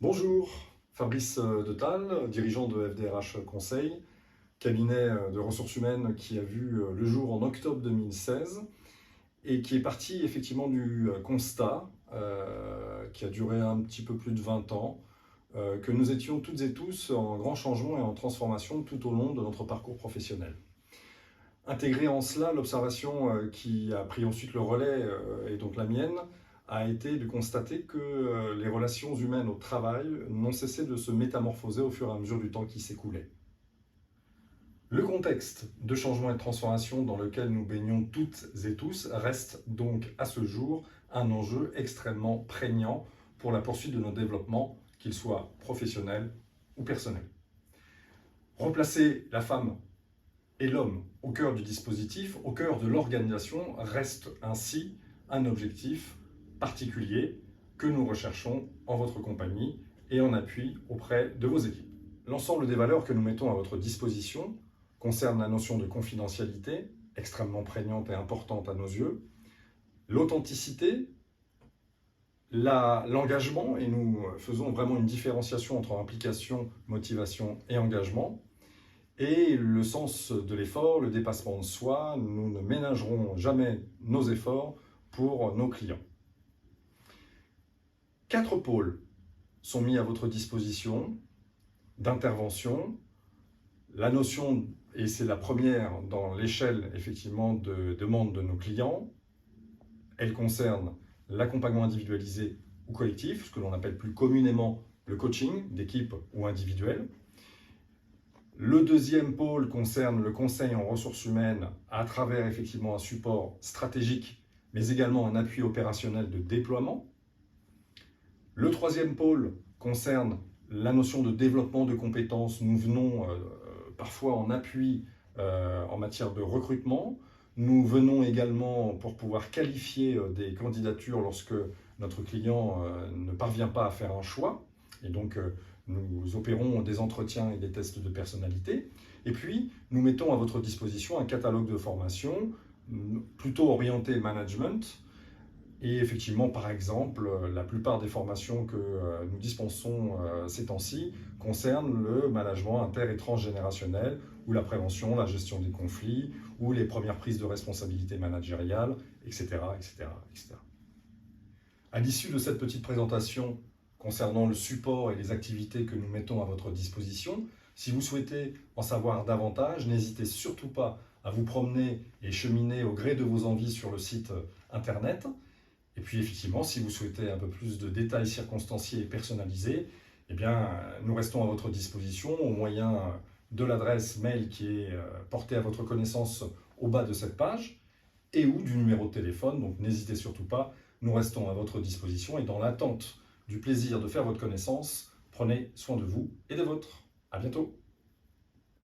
Bonjour, Fabrice Detal, dirigeant de FDRH Conseil, cabinet de ressources humaines qui a vu le jour en octobre 2016 et qui est parti effectivement du constat, qui a duré un petit peu plus de 20 ans, que nous étions toutes et tous en grand changement et en transformation tout au long de notre parcours professionnel. Intégrer en cela l'observation qui a pris ensuite le relais, et donc la mienne, a été de constater que les relations humaines au travail n'ont cessé de se métamorphoser au fur et à mesure du temps qui s'écoulait. Le contexte de changement et de transformation dans lequel nous baignons toutes et tous reste donc à ce jour un enjeu extrêmement prégnant pour la poursuite de nos développements, qu'ils soient professionnels ou personnels. Remplacer la femme et l'homme au cœur du dispositif, au cœur de l'organisation, reste ainsi un objectif particulier que nous recherchons en votre compagnie et en appui auprès de vos équipes. L'ensemble des valeurs que nous mettons à votre disposition concerne la notion de confidentialité, extrêmement prégnante et importante à nos yeux, l'authenticité, l'engagement, et nous faisons vraiment une différenciation entre implication, motivation et engagement, et le sens de l'effort, le dépassement de soi. Nous ne ménagerons jamais nos efforts pour nos clients. 4 pôles sont mis à votre disposition d'intervention. La notion, et c'est la première dans l'échelle effectivement de demande de nos clients, elle concerne l'accompagnement individualisé ou collectif, ce que l'on appelle plus communément le coaching d'équipe ou individuel. Le deuxième pôle concerne le conseil en ressources humaines à travers effectivement un support stratégique, mais également un appui opérationnel de déploiement. Le troisième pôle concerne la notion de développement de compétences. Nous venons parfois en appui en matière de recrutement. Nous venons également pour pouvoir qualifier des candidatures lorsque notre client ne parvient pas à faire un choix. Et donc, nous opérons des entretiens et des tests de personnalité. Et puis, nous mettons à votre disposition un catalogue de formations plutôt orienté management. Et effectivement, par exemple, la plupart des formations que nous dispensons ces temps-ci concernent le management inter- et transgénérationnel, ou la prévention, la gestion des conflits, ou les premières prises de responsabilité managériale, etc., etc., etc. À l'issue de cette petite présentation concernant le support et les activités que nous mettons à votre disposition, si vous souhaitez en savoir davantage, n'hésitez surtout pas à vous promener et cheminer au gré de vos envies sur le site internet. Et puis effectivement, si vous souhaitez un peu plus de détails circonstanciés et personnalisés, eh bien, nous restons à votre disposition au moyen de l'adresse mail qui est portée à votre connaissance au bas de cette page et ou du numéro de téléphone. Donc n'hésitez surtout pas, nous restons à votre disposition et dans l'attente du plaisir de faire votre connaissance, prenez soin de vous et des vôtres. À bientôt.